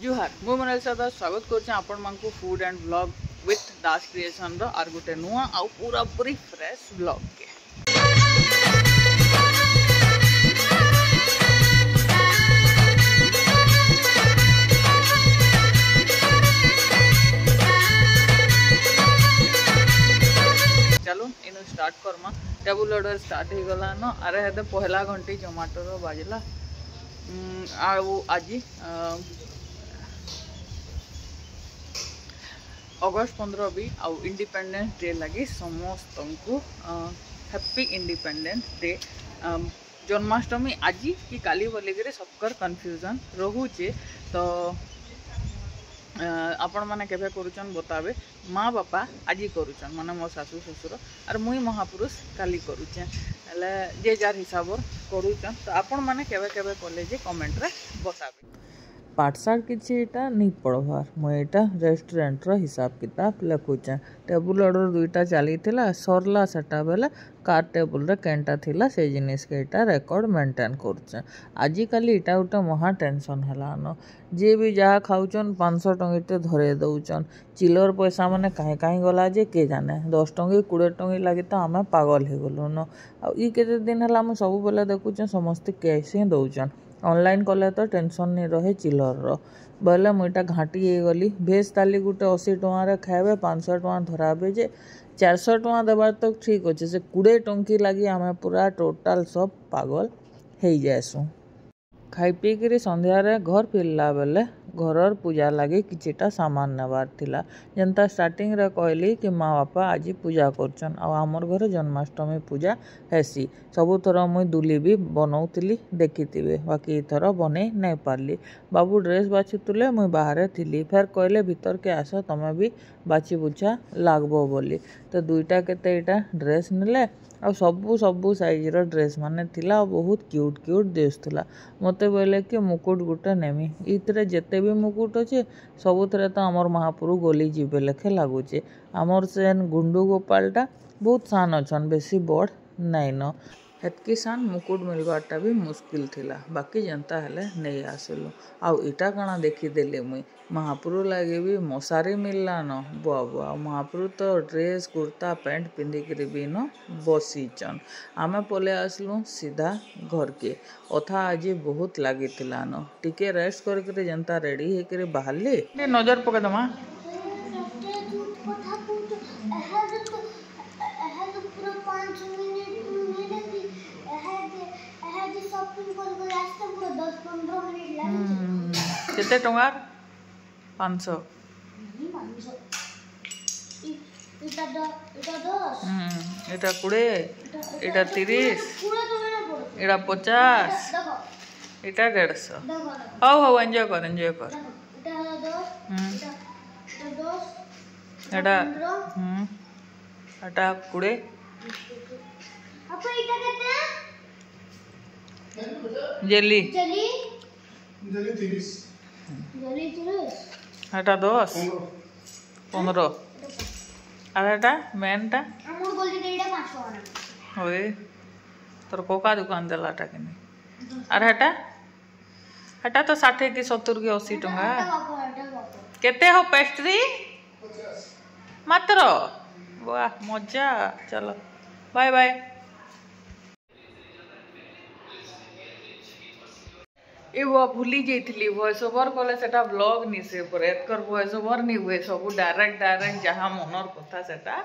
जुहार मुझे मन सदा स्वागत कर food and blog with Das creation आर गोटे नुआ आउ पूरा पूरी फ्रेश ब्लॉग के चलो इन स्टार्ट करमा टेबुल ऑर्डर स्टार्ट हो गला न अरे हेदे पहला घंटी जोमेटो बाजला आज अगस्त 15 भी आउ इंडिपेंडेंस डे लगी समस्त को हैप्पी इंडिपेंडेंस डे। जन्माष्टमी आज कि काली बोलिक सबकर कन्फ्यूजन रोचे तो आपण मैंने केवे करुचन बतावे माँ बापा आज करुचन माने मो सासू ससुर और मुई महापुरुष काली करुचे जे जार हिसाब करुचन तो आपण मैंने केवे केवे कले जे कमेंट रे बतावे पाठशाठ किटा नहीं पढ़वार मुझे रेस्टोरेंट रो हिसाब किताब लिखुचे टेबुल ऑर्डर दुईटा चली सरला सेटा बेले कार टेबुल रे केनटा थिला से जिनिस के इटा रेकॉर्ड मेंटेन करुचे आजिकल इटा गोटे महा टेंशन है जी भी जहाँ खाऊन 500 टंकी धरे दौचन चिलर पैसा माने कहीं कहीं गला जे के जाने 10 टंकी 20 टंकी लगी तो आम पागल हो गलुन आते दिन है सब बेले देखुचे समस्ते कैश ही दौचन ऑनलाइन कले तो टेंशन नहीं रहे चिलर रो बोले मुईटा घाटी गली भेज थाली गोटे 80 टकर खाए 500 टका धराबे जे 400 टका देवार तो ठीक अच्छे से 20 टंकी लगी आम पूरा टोटाल सब पागल हो जाएसु खाई पीकरी संध्यारे घर फिरला बेले घरर पूजा लगे किछिटा सामान नेबार थिला जनता स्टार्टिंग रे कहली कि माँ बापा आज पूजा करछन आ हमर घर जन्माष्टमी पूजा हेसी सबु थर मुई दुली भी बनौतिली देखिथिबे बाकी थर बने नहीं पारली बाबू ड्रेस बाछुतले मुई बाहर थिली फेर कहले भीतर के आस तमे भी बाछी बुछा लागबो बोली तो दुईटा केते इटा ड्रेस नेले आ सबू सबू साइज रो ड्रेस माने थिला बहुत क्यूट क्यूट दिसुला मते बोले कि मुकुट गुटे नेमी इतरे जेते भी मुकुट अच्छे सबुथे तो आमर महापुरु गली जीवे लेखे लगुचे आमर से गुंडू गोपालटा बहुत सान अच्छन बेसी बड़ नाई न हेतकी सान मुकुट मिलवारटा भी मुश्किल थिला बाकी जनता हेले नहीं आसलु आउ इटा काना देखीदेली मुई महापुरु लगे भी मशारी मिलला न बुआ बुआ महापुरु तो ड्रेस कुर्ता पैंट पिंधिक भी न बसीचन आमे पले आसलु सीधा घर के अथा आज बहुत लगी न टिके रेस्ट करके जनता रेडी होकर बाहरली नजर पकेदमा केते टंगा 500 এটা 20 এটা 30 এটা 50 এটা 150 हाउ हाउ एंजॉय कर এটা এটা 20 जेली जेली 30 এটা 10 15 আর এটা মেনটা আমুল গোল্ডি এইটা 500 টাকা ওই তোর কোকা দোকান দেলাটা কিনি আর এটা তো 60 की 70 की 80 टका केते हो पेस्ट्री 50 मात्र वाह मजा चलो बाय बाय ये वो भूली जाइली वॉइस ओवर कले सेटा ब्लॉग नि से पर एतकर वॉइस ओवर नि हुए सब डायरेक्ट जहाँ मनर कथा सेटा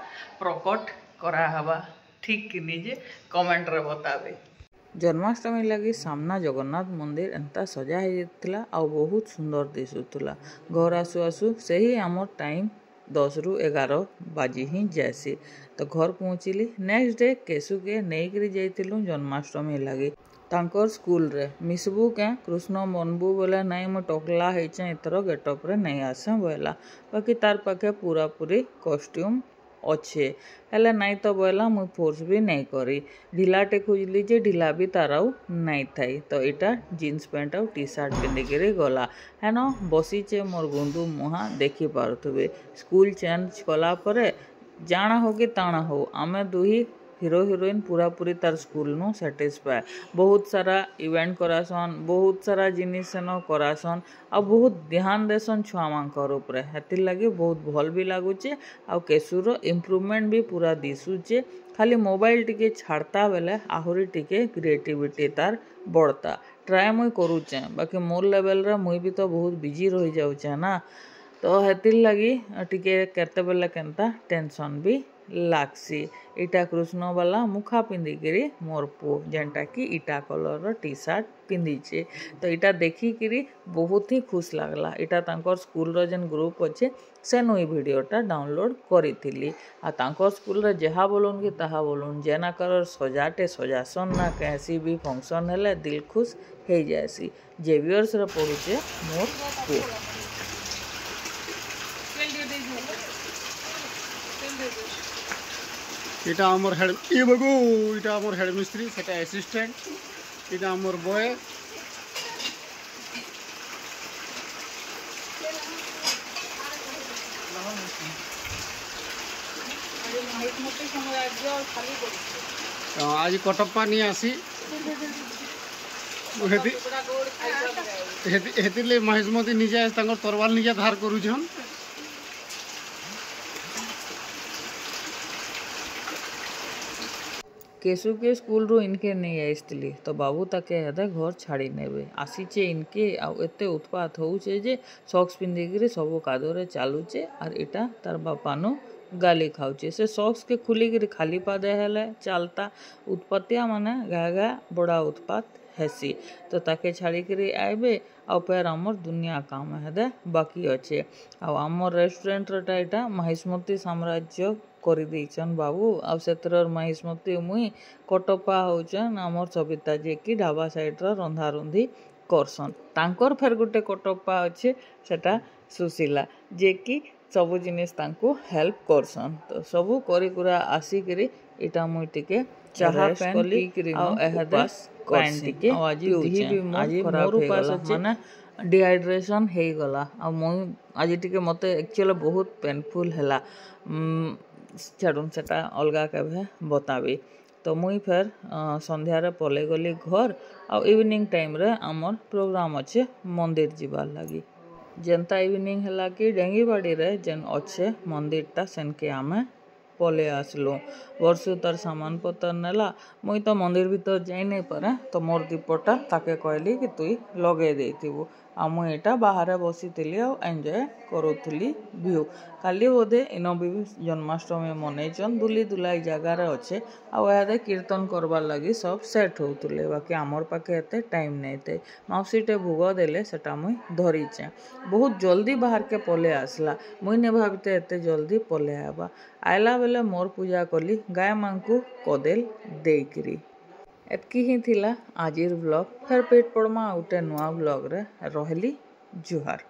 प्रकट करा हवा ठीक कि निजे कमेंट रे बतावे जन्माष्टमी लगी सामना जगन्नाथ मंदिर एंता सजा होता आ बहुत सुंदर दिशुला घर आसु आसु से ही आम टाइम 10 ରୁ 11 बाजी ही जैसी तो घर पहुँचली नेक्स्ट डे केसु के नहीं जाइलु जन्माष्टमी लगी तांकर स्कूल रे मिसबू के कृष्ण मनबू बोले नहीं मो टकला होचे एथर गेटअप रे नहीं आसे बोला बाकी तार पाखे पूरा पूरी कॉस्ट्यूम अच्छे हेले नहीं तो बोला मुई फोर्स भी नहीं करी ढिलाटे खोजली जे ढिला भी तार आउ नहीं थाई तो इटा जीन्स पैंट आउ टी शर्ट पिंधिक गला हेन बसीचे मोर गुंडू मुहा देखी पारुथबे स्कूल चेंज कला परे जाना हो कि ताना हो आमे दुही हिरो हिरोइन पूरा पूरी तार स्कूल नु सैटिस्फाई बहुत सारा इवेंट करासन बहुत सारा जिनिस सेन करासन आ बहुत ध्यान देसन छुआ मानकर ऊपर हेतिर लगे बहुत भल भी लगुचे आ केशुर इम्प्रूवमेंट भी पूरा दिशुचे खाली मोबाइल टिके छाड़ता बेले आहुरी टिके क्रिएटिविटी तार बढ़ता ट्राए मुई करूचे बाकी मोर लेवल रे मुई भी तो बहुत बिजी रही जाऊचे ना तो हेतिर लगी टिके केते बेले केनता टेंशन भी लागसी इटा कृष्ण वाला मुखा पिंधिकी मोर पु जेनटा कि इटा कलर टी शर्ट पिंधिचे तो इटा देखिकी बहुत ही खुश लगला इटा तांकर स्कूल रो जेन ग्रुप अच्छे सेनु ई वीडियोटा डाउनलोड करी आ तांकर स्कूल रे जहा बोलून कि ताहा बोलून जेना कर सजाटे सजासन ना कैसी भी फंक्शन हेले दिल खुश हो जाएसी जेवियर्स रे पढ़ुचे मोर पु এটা আমার হেড ই বাবু এটা আমার হেড মিস্ত্রি সেটা অ্যাসিস্ট্যান্ট এটা আমার বয় আজ কটপ্পা নিয়ে আসি হেতিলে মহেশমতি নিজে তাঙ্কর তরবাল নিজে ধার করুছন केशु के स्कूल रू इनके नहीं आईली तो बाबू ताके हेदे घर छाड़ी नेबे आसीचे इनके आउ एते उत्पात होउचे जे सॉक्स पिंधिकी सब कादरे चालुचे आर इटा तार बापानु गाली खाऊचे से सॉक्स के खुलिकी खाली पादे हेले चलता उत्पत्तिया माने गा गा बड़ा उत्पात हेसी तो ताके छाड़िकी आइबे आ फिर आमर दुनिया काम हेदे बाकी अच्छे आमर रेस्टोरेंट टा इटा महिष्मती साम्राज्य कर देचन बाबू आर महिष्मती मुई कटप्पा होचन आमर सबिता जे कि ढाबा साइड रंधा रुंधी करसन तांकर फेर गुटे कटप्पा अच्छे सेटा सुशीला जे कि सब जिनिस तांको हेल्प करसन तो सबू करी कुरा आसिकरी इटा मुई टिके चाहा पेन पीकरी आ एहदे पेन टिके आज भी मोर उपास माने डिहाइड्रेशन हे गला आ मुई आज टिके मते एक्चुअली बहुत पेनफुल हैला छाड़ून सेटा अलगा केभे बताबी तो मुई फिर संध्यार पले गली घर आ इवनिंग टाइम रे आमर प्रोग्राम अच्छे मंदिर जीवार लगी जेनता इवनिंग हैला कि डेंगीबाड़ी रे जेन अच्छे मंदिरटा सेनके आमे पले आसलु वर्षु तार सामान पतर नेला मुई तो मंदिर भीतर जाई नहीं पारे तो मोर दीपटा ताके कहली कि तुई लगे देथिबु आ मुई एटा बाहर बसी आ एंजॉय करूथली व्यू काली बोधे इन भी जन्माष्टमी मनईचन बुली दुलाई जगार अच्छे आदे कीर्तन करवार लगी सब सेट होते बाकी आमर पाखे एते टाइम नहीं थे मौसीटे भोग देले सेटा मुई धरीचे बहुत जल्दी बाहर के पले आसला मुई ने भावते एते जल्दी पले आवा आयला बेले मोर पूजा कली गाय मांकु कदेल देकरी एतकी ही थिला आजिर ब्लॉग फिर पेट पड़मा उटे नुआ ब्लॉग रे रहली जुहार।